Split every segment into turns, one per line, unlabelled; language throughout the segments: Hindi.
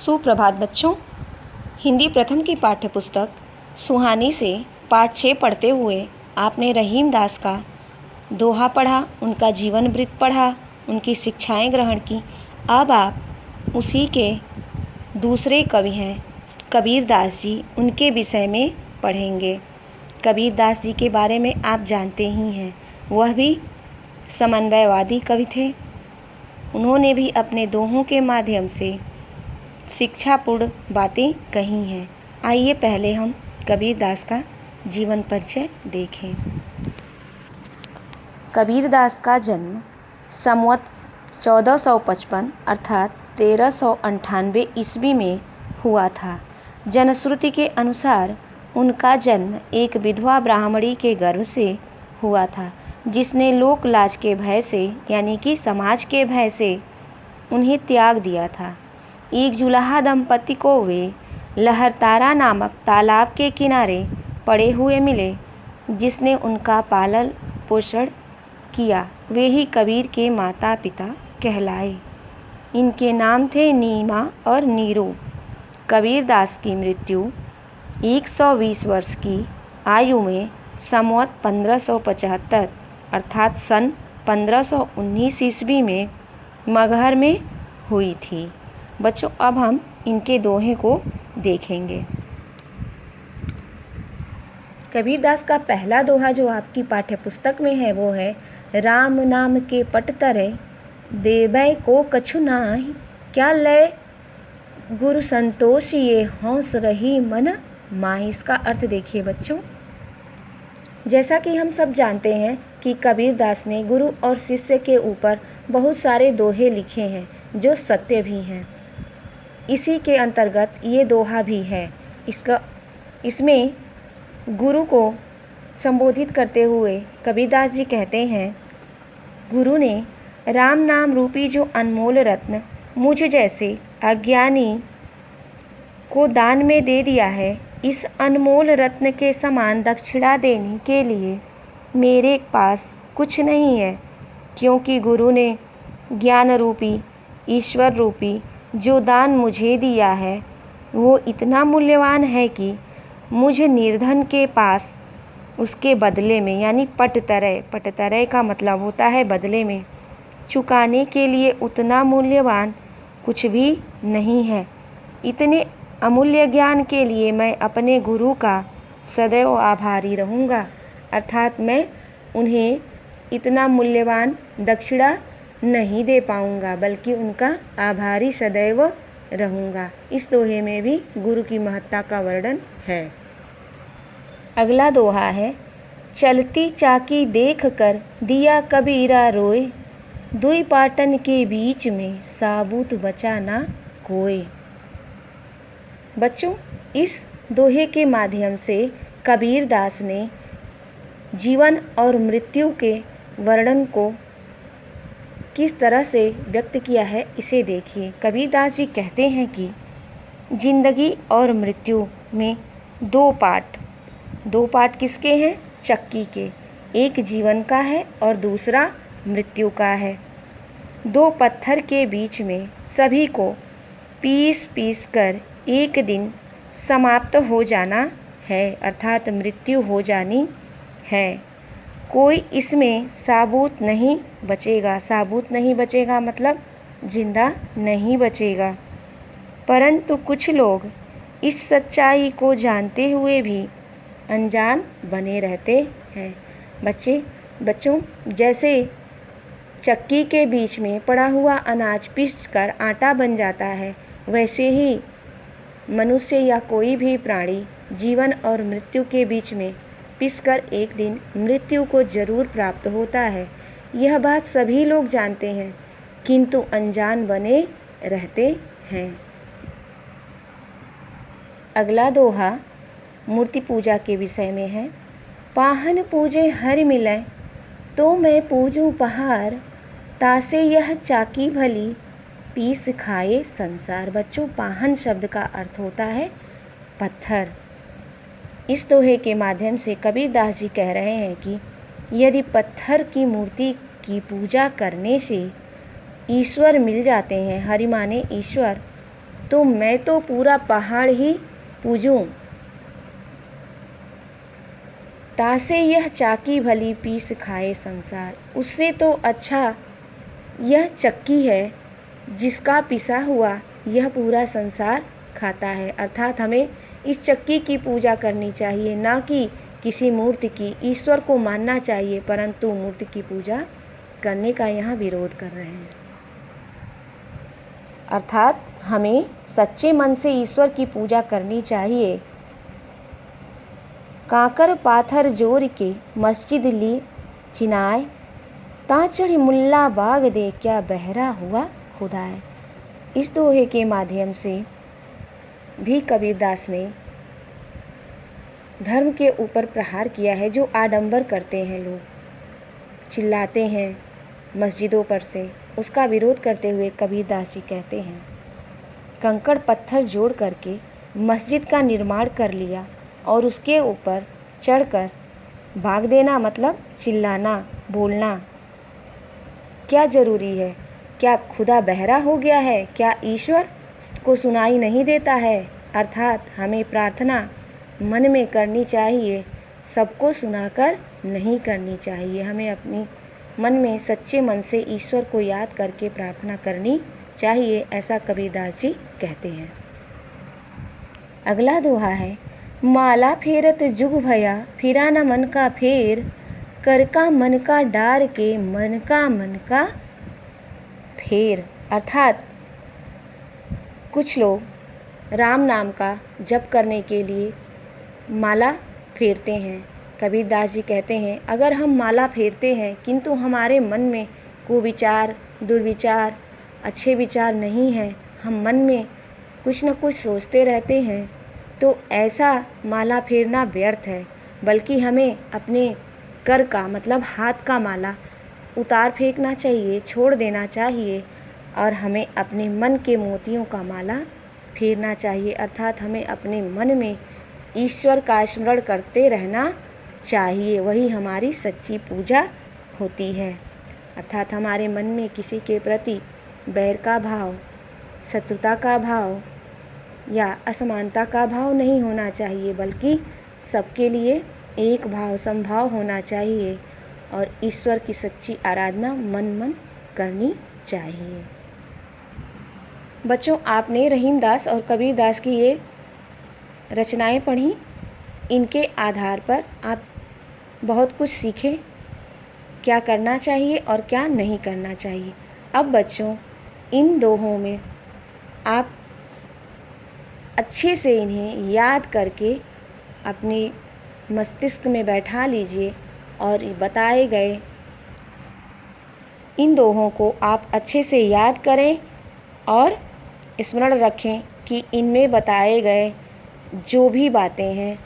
सुप्रभात बच्चों। हिंदी प्रथम की पाठ्यपुस्तक सुहानी से पाठ 6 पढ़ते हुए आपने रहीम दास का दोहा पढ़ा, उनका जीवन वृत्त पढ़ा, उनकी शिक्षाएं ग्रहण की। अब आप उसी के दूसरे कवि हैं कबीर दास जी, उनके विषय में पढ़ेंगे। कबीर दास जी के बारे में आप जानते ही हैं, वह भी समन्वयवादी कवि थे। उन्होंने भी अपने दोहों के माध्यम से शिक्षापूर्ण बातें कही हैं। आइए पहले हम कबीर दास का जीवन परिचय देखें। कबीर दास का जन्म संवत 1455 अर्थात 1398 ईस्वी में हुआ था। जनश्रुति के अनुसार उनका जन्म एक विधवा ब्राह्मणी के गर्भ से हुआ था, जिसने लोक लाज के भय से यानी कि समाज के भय से उन्हें त्याग दिया था। एक जुलाहा दंपति को वे लहरतारा नामक तालाब के किनारे पड़े हुए मिले, जिसने उनका पालन पोषण किया। वे ही कबीर के माता पिता कहलाए। इनके नाम थे नीमा और नीरू। कबीर दास की मृत्यु 120 वर्ष की आयु में संवत 1575 अर्थात सन 1519 ईस्वी में मगहर में हुई थी। बच्चों, अब हम इनके दोहे को देखेंगे। कबीर दास का पहला दोहा जो आपकी पाठ्यपुस्तक में है वो है, राम नाम के पट तरे देबै को कछु नाहि, क्या लय गुरु संतोष ये हौस रही मन माहि। इसका अर्थ देखिए बच्चों। जैसा कि हम सब जानते हैं कि कबीर दास ने गुरु और शिष्य के ऊपर बहुत सारे दोहे लिखे हैं जो सत्य भी हैं। इसी के अंतर्गत ये दोहा भी है। इसमें गुरु को संबोधित करते हुए कबीरदास जी कहते हैं, गुरु ने राम नाम रूपी जो अनमोल रत्न मुझ जैसे अज्ञानी को दान में दे दिया है, इस अनमोल रत्न के समान दक्षिणा देने के लिए मेरे पास कुछ नहीं है, क्योंकि गुरु ने ज्ञान रूपी ईश्वर रूपी जो दान मुझे दिया है वो इतना मूल्यवान है कि मुझे निर्धन के पास उसके बदले में यानी पटतरय का मतलब होता है बदले में, चुकाने के लिए उतना मूल्यवान कुछ भी नहीं है। इतने अमूल्य ज्ञान के लिए मैं अपने गुरु का सदैव आभारी रहूँगा। अर्थात मैं उन्हें इतना मूल्यवान दक्षिणा नहीं दे पाऊँगा, बल्कि उनका आभारी सदैव रहूँगा। इस दोहे में भी गुरु की महत्ता का वर्णन है। अगला दोहा है, चलती चाकी देख कर दिया कबीरा रोए, दुई पाटन के बीच में साबूत बचा ना कोई। बच्चों, इस दोहे के माध्यम से कबीर दास ने जीवन और मृत्यु के वर्णन को किस तरह से व्यक्त किया है, इसे देखिए। कबीर दास जी कहते हैं कि जिंदगी और मृत्यु में दो पार्ट किसके हैं? चक्की के। एक जीवन का है और दूसरा मृत्यु का है। दो पत्थर के बीच में सभी को पीस कर एक दिन समाप्त हो जाना है, अर्थात मृत्यु हो जानी है। कोई इसमें साबूत नहीं बचेगा मतलब जिंदा नहीं बचेगा। परंतु कुछ लोग इस सच्चाई को जानते हुए भी अनजान बने रहते हैं। बच्चों, जैसे चक्की के बीच में पड़ा हुआ अनाज पीसकर आटा बन जाता है, वैसे ही मनुष्य या कोई भी प्राणी जीवन और मृत्यु के बीच में पिसकर एक दिन मृत्यु को जरूर प्राप्त होता है। यह बात सभी लोग जानते हैं, किंतु अनजान बने रहते हैं। अगला दोहा मूर्ति पूजा के विषय में है। पाहन पूजे हरि मिलय तो मैं पूजूं पहाड़, तासे यह चाकी भली पीस खाए संसार। बच्चों, पाहन शब्द का अर्थ होता है पत्थर। इस दोहे के माध्यम से कबीर दास जी कह रहे हैं कि यदि पत्थर की मूर्ति की पूजा करने से ईश्वर मिल जाते हैं, हरि माने ईश्वर, तो मैं तो पूरा पहाड़ ही पूजूं। तासे यह चाकी भली पीस खाए संसार, उससे तो अच्छा यह चक्की है जिसका पिसा हुआ यह पूरा संसार खाता है। अर्थात हमें इस चक्की की पूजा करनी चाहिए, ना कि किसी मूर्ति की। ईश्वर को मानना चाहिए, परंतु मूर्ति की पूजा करने का यहाँ विरोध कर रहे हैं। अर्थात हमें सच्चे मन से ईश्वर की पूजा करनी चाहिए। काकर पाथर जोर के मस्जिद ली चिनाए, ताचढ़ मुल्ला बाग दे क्या बहरा हुआ खुदाए। इस दोहे के माध्यम से भी कबीरदास ने धर्म के ऊपर प्रहार किया है। जो आडंबर करते हैं, लोग चिल्लाते हैं मस्जिदों पर से, उसका विरोध करते हुए कबीरदास जी कहते हैं, कंकड़ पत्थर जोड़ करके मस्जिद का निर्माण कर लिया और उसके ऊपर चढ़कर भाग देना मतलब चिल्लाना, बोलना क्या ज़रूरी है? क्या खुदा बहरा हो गया है? क्या ईश्वर को सुनाई नहीं देता है? अर्थात हमें प्रार्थना मन में करनी चाहिए, सबको सुनाकर नहीं करनी चाहिए। हमें अपनी मन में सच्चे मन से ईश्वर को याद करके प्रार्थना करनी चाहिए, ऐसा कबीरदास जी कहते हैं। अगला दोहा है, माला फेरत जुग भया फिरा न मन का फेर, कर का मन का डार के मन का फेर। अर्थात कुछ लोग राम नाम का जप करने के लिए माला फेरते हैं। कबीरदास जी कहते हैं, अगर हम माला फेरते हैं किंतु हमारे मन में कुविचार, दुर्विचार, अच्छे विचार नहीं हैं, हम मन में कुछ न कुछ सोचते रहते हैं, तो ऐसा माला फेरना व्यर्थ है। बल्कि हमें अपने कर का मतलब हाथ का माला उतार फेंकना चाहिए, छोड़ देना चाहिए और हमें अपने मन के मोतियों का माला फेरना चाहिए। अर्थात हमें अपने मन में ईश्वर का स्मरण करते रहना चाहिए, वही हमारी सच्ची पूजा होती है। अर्थात हमारे मन में किसी के प्रति बैर का भाव, शत्रुता का भाव या असमानता का भाव नहीं होना चाहिए, बल्कि सबके लिए एक भाव समभाव होना चाहिए और ईश्वर की सच्ची आराधना मन करनी चाहिए। बच्चों, आपने रहीमदास और कबीरदास की ये रचनाएं पढ़ी, इनके आधार पर आप बहुत कुछ सीखें, क्या करना चाहिए और क्या नहीं करना चाहिए। अब बच्चों, इन दोहों में आप अच्छे से इन्हें याद करके अपने मस्तिष्क में बैठा लीजिए और बताए गए इन दोहों को आप अच्छे से याद करें और स्मरण रखें कि इनमें बताए गए जो भी बातें हैं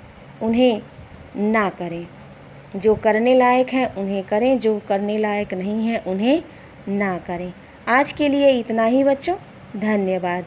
उन्हें ना करें। जो करने लायक हैं उन्हें करें, जो करने लायक नहीं हैं उन्हें ना करें। आज के लिए इतना ही बच्चों, धन्यवाद।